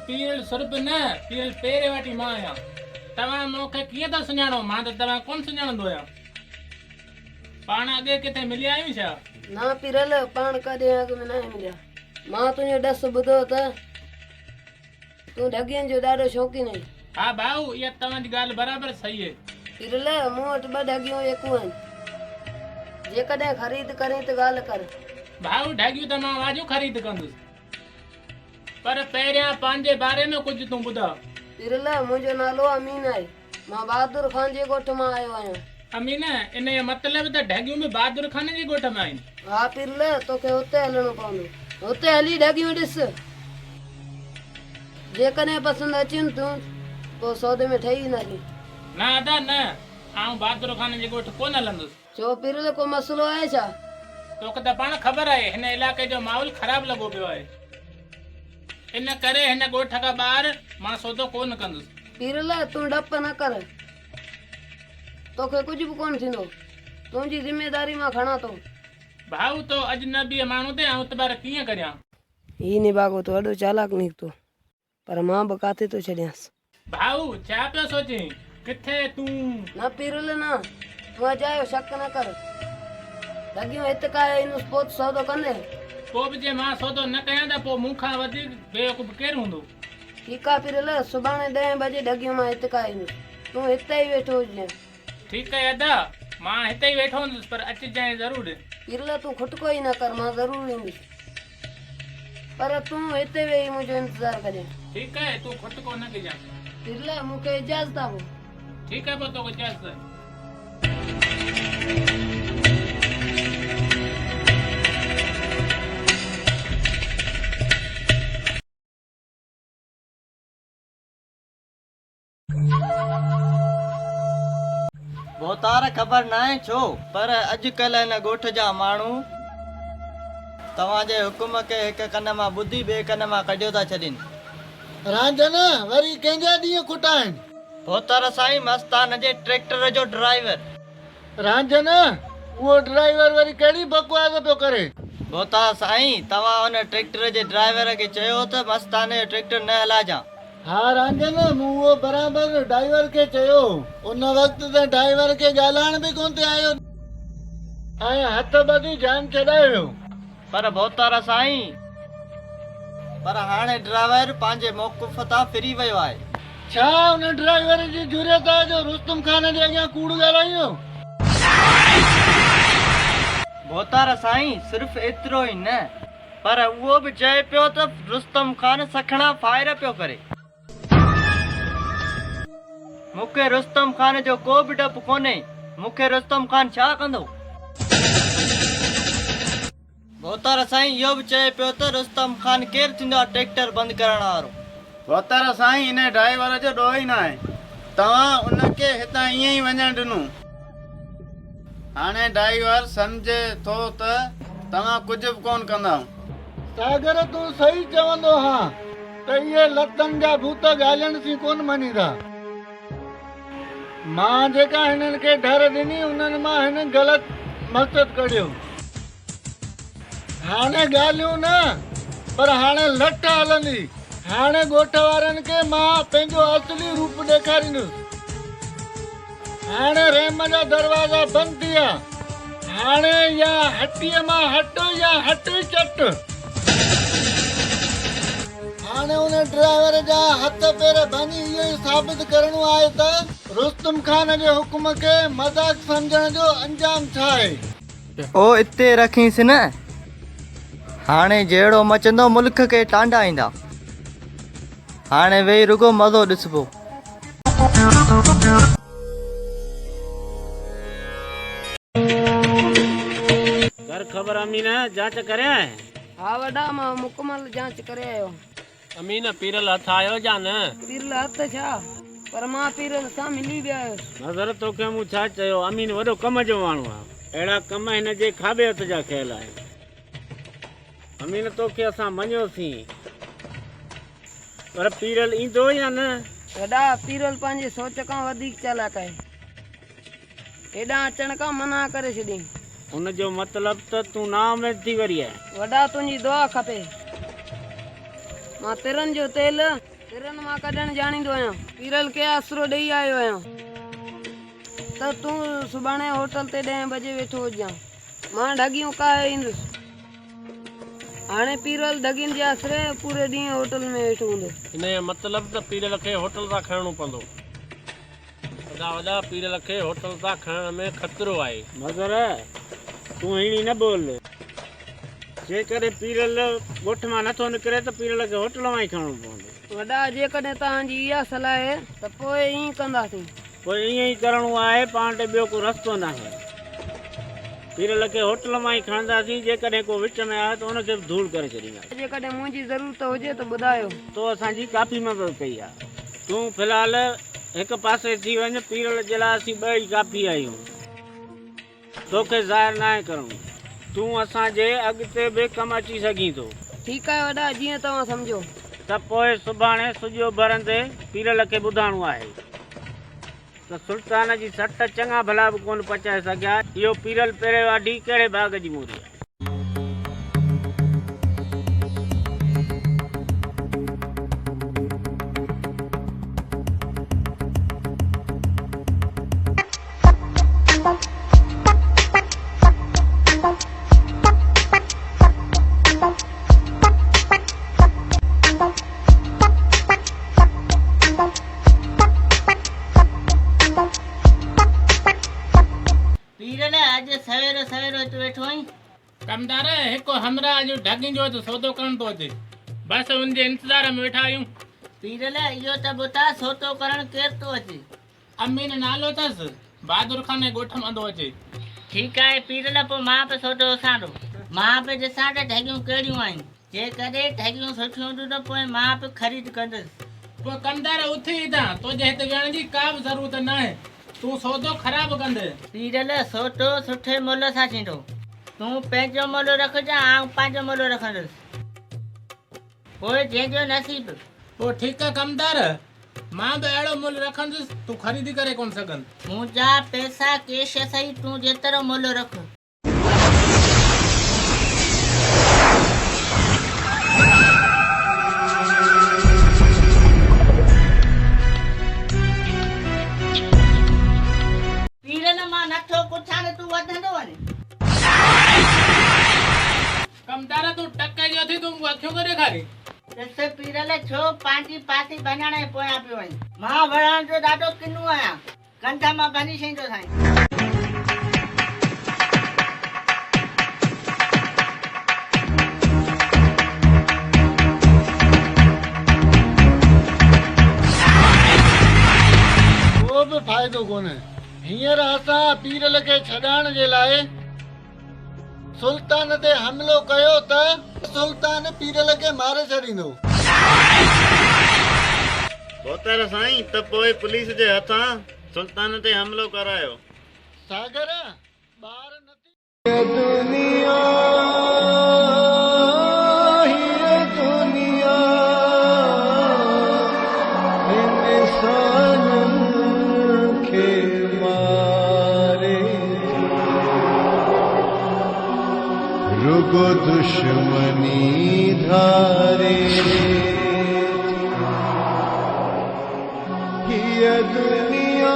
पीरल सुरभ न पीरल पेरे वाटी मां आहियां। तव्हां मूंखे कीअं था सुञाणो? मां त तव्हां कोन सुञाणंदो आहियां। पाण अॻे किथे मिलिया आहियूं छा? ना पीरल पाण कॾहिं अॻ में न मिलिया। मां तुंहिंजो ॾस ॿुधो त तूं ढगियुनि जो ॾाढो शौक़ीन आहीं। हा भाऊ, इहा तव्हांजी ॻाल्हि बराबरि सही आहे। पीरल मूं वटि ॿ ढगियूं एकूं आहिनि, जेकॾहिं ख़रीद करीं त ॻाल्हि कर। भाऊ ढगियूं त मां वाजियूं ख़रीद कंदुसि, पर पहिरियां पंहिंजे बारे में कुझु तूं ॿुधा। पीरल मुंहिंजो नालो अमीन आहे। मां बहादुर ख़ान जे ॻोठ मां आयो आहियां। अमीन, इन जो मतिलबु त ढगियूं बि बहादुर खान जे ॻोठ में आहिनि। हा पीरल, तोखे हुते हलणो पवंदो। हुते हली ढगियूं ॾिस, जेकॾहिं पसंदि अचनि तूं पोइ सौदे में ठही वेंदासीं। न अदा न, आउं बहादुर खान जे ॻोठ कोन हलंदुसि। छो पीरल, को मसइलो आहे छा? तोखे त पाण ख़बर आहे हिन इलाइक़े जो माहौल ख़राब लॻो पियो आहे, इन करे हिन ॻोठ खां ॿाहिरि मां सौदो कोन कंदुसि। पीरल तूं डप न कर, तोखे कुझु बि कोन थींदो। तुंहिंजी ज़िमेदारी मां खणा थो। भाऊ तो अजनबी माण्हू ते आउं इतबार कीअं करियां? ही निभागो तो ॾाढो चालाक निकितो, पर मां बि काथे थो छॾियांसि। भाऊ छा पियो सोचीं? किथे तूं? न पीरल न, तूं अजायो शक न कर। ढगियूं हिते का ईंदुसि पोइ सौदो कंदे। पोइ बि जे मां सौदो न कयां त पोइ मूंखां वधीक बेवकूफ़ केरु हूंदो? ठीकु आहे पीरल, सुभाणे 10 बजे ढगियूं मां हिते का ईंदुसि, तूं हिते ई वेठो हुजे। ठीकु आहे अदा, मां हिते ई वेठो हूंदुसि, पर अचिजांइ ज़रूरु। पीरल तूं खुटको ई न कर, मां ज़रूरु ईंदुसि, पर तूं हिते वेही मुंहिंजो इंतज़ारु कजांइ। ठीकु आहे, तूं खुटको न कजांइ। पीरल मूंखे इजाज़त आहे। ठीकु आहे, पोइ तोखे इजाज़त आहे। भोतार ख़बर न आहे छो, पर अॼुकल्ह हिन ॻोठ जा माण्हू तव्हांजे हुकुम खे हिकु कन मां ॿुधी ॿिए कन मां कढियो था छॾनि। रांझन वरी कंहिंजा ॾींहं खुटा आहिनि? भोतार साईं मस्तान जे ट्रैक्टर जो ड्राइवर। रांझन उहो ड्राइवर वरी कहिड़ी बकवास पियो करे? भोतार साईं, तव्हां हुन ट्रैक्टर जे ड्राइवर खे चयो त मस्तान जो ट्रैक्टर न हलाइजां। हा रांझन, मूं उहो बराबरि ड्राइवर खे चयो। उन वक़्तु त ड्राइवर खे ॻाल्हाइण बि कोन ते आयो ऐं हथ ॿधी जान छॾाए वियो। पर भोतार साईं, पर हाणे ड्राइवर पंहिंजे मौक़ुफ़ तां फिरी वियो आहे। छा उन ड्राइवर जी जुरियत आहे जो रुस्तम खान जे अॻियां कूड़ ॻाल्हाइयो? भोतार साईं, सिर्फ़ु एतिरो ई न, पर उहो बि चए पियो त रुस्तम खान सखणा फायर पियो करे। मूंखे रुस्तम खान जो को बि डपु कोन्हे। मूंखे रुस्तम खान छा कंदो? भोतार साईं इहो बि चए पियो त रुस्तम खान केरु थींदो आहे ट्रैक्टर बंदि करण वारो। भोतार साईं, इन ड्राइवर जो ॾोह ई न आहे। तव्हां उनखे हितां ईअं ई वञण ॾिनो। हाणे ड्राइवर सम्झे थो त तव्हां कुझु बि कोन कंदा। सागर तूं सही चवंदो हा त इहे लतनि जा भूत ॻाल्हाइण सी कोन मञींदा। मां जेका हिननि खे डर ॾिनी उन्हनि मां हिन ग़लति मक़सदु कढियो। हाणे ॻाल्हियूं न, पर हाणे लठ हलंदी। हाणे ॻोठ वारनि खे मां पंहिंजो असली रूप ॾेखारींदुसि। हाणे रहम जा दरवाज़ा बंदि थी विया। हाणे या हटीअ मां हट या हट चट। हाणे उन ड्राइवर जा हथ पेर भञी इहो ई साबित करणो आहे त रुस्तम खान जे हुकुम खे मज़ाक सम्झण जो अंजाम छा आहे। ओ इते रखींसि न, हाणे जहिड़ो मचंदो मुल्क खे टांडाईंदा। हाणे वेही रुगो मज़ो ॾिसबो। कर ख़बर अमीन, जांच करे आए? हा वॾा, मां मुकमल जांच करे आयो। अमीन, पीरल हथ आयो जा न? पीरल हथ छा, पर मां पीरल सां मिली बि आयुसि। नज़र तोखे मूं छा चयो, अमीन वॾो कम जो माण्हू आहे। अहिड़ा कम हिन जे खाॿे हथ जा कयल आहिनि। अमीन, तोखे असां मञियोसीं, पर पीरल ईंदो या न? वॾा, पीरल पंहिंजे सोच खां वधीक चालाक आहे। हेॾां अचण खां मना करे छॾियईं। उनजो मतिलबु त तूं नाउमीद थी वरी आहे। वॾा, तुंहिंजी दुआ खपे। मां तिरनि जो तेल हिरन मां कढण जाणींदो आहियां। पीरल खे आसरो ॾेई आयो आहियां त तूं सुभाणे होटल ते 10 बजे वेठो हुजां। मां ढगियूं काहे ईंदुसि। हाणे पीरल ढगियुनि जे आसरे पूरे ॾींहुं होटल में वेठो हूंदो। इन जो मतिलबु त पीरल खे होटल तां खणणो पवंदो। वॾा वॾा पीरल खे होटल तां खणण में ख़तरो आहे। मगर तूं अहिड़ी न बोल। जेकॾहिं पीरल ॻोठ मां नथो निकिरे त पीरल खे होटल मां ई खणणो पवंदो। वॾा जेकॾहिं तव्हांजी इहा सलाह आहे त पोइ ईअं कंदासीं। पोइ ईअं ई करिणो आहे, पाण ते ॿियो को रस्तो न आहे। पीरल खे होटल मां ई खणंदासीं। जेकॾहिं को विच में आहे त हुनखे बि धूड़ करे छॾींदा। जेकॾहिं मुंहिंजी ज़रूरत हुजे त ॿुधायो। तो असांजी काफ़ी मदद कई आहे। तूं फ़िलहाल हिकु पासे थी वञ। पीरल जे लाइ असीं ॿ ई काफ़ी आहियूं। तोखे ज़ाहिर न आहे करिणो। तूं असांजे अॻिते बि कमु अची सघीं थो। ठीकु आहे वॾा, जीअं तव्हां सम्झो। त पोइ सुभाणे सुॼो भरंदे पीरल खे ॿुधाइणो आहे त सुल्तान जी सट चङा भला बि कोन पचाए सघिया। इहो पीरल पहिरें वाढी कहिड़े बाग़ जी मूरी आहे। पीरल अॼु सवेरो सवेरो तूं वेठो आहीं। कमदार हिकु हमरा अॼु ढगियुनि जो त सौदो करण थो अचे। बसि उनजे इंतज़ार में वेठा आहियूं। पीरल इहो त ॿुधा सौदो करण केरु थो अचे? अमीन नालो अथसि, बहादुर खान जे ॻोठ मां थो अचे। ठीकु आहे पीरल, पोइ मां बि सौदो असांजो। मां बि ॾिसां त ढगियूं कहिड़ियूं आहिनि। जेकॾहिं ढगियूं सुठियूं हूंदियूं त पोइ मां बि ख़रीद कंदुसि। पोइ कमदार उथी था, तुंहिंजे हिते विहण जी का बि ज़रूरत न आहे। तूं सौदो ख़राबु कंदे। पीरल सौदो सुठे मुल्ह सां थींदो। तूं पंहिंजो मुल्ह रखजांइ, आउं पंहिंजो मुल्ह रखंदुसि। पोइ जंहिंजो नसीब। पोइ ठीकु आहे कमदार, मां बि अहिड़ो मुल्ह रखंदुसि, तूं ख़रीदी करे कोन सघंदि। मुंहिंजा पैसा कैश सही, तूं जेतिरो मुल्ह रख। पीरल मां नथो पुछां त तूं वधंदो वञे। कमदार तूं टक जो थी, तूं अखियूं करे ॾेखारी। ॾिस पीरल, छो पंहिंजी पासी वञण जे पोयां पियो वञे। मां वणण जो ॾाढो किनो आहियां। कंध मां बनी छॾींदो साईं। को बि फ़ाइदो कोन्हे। हींअर असां पीरल खे छॾाइण जे लाइ सुल्तान ते हमिलो कयो त सुल्तान पीरल खे मारे छॾींदो। बोतर साईं, त पोइ पुलिस जे हथां सुल्तान ते हमिलो करायो। सागर ॿार नथी रुगो दुश्मनी धारे ये दुनिया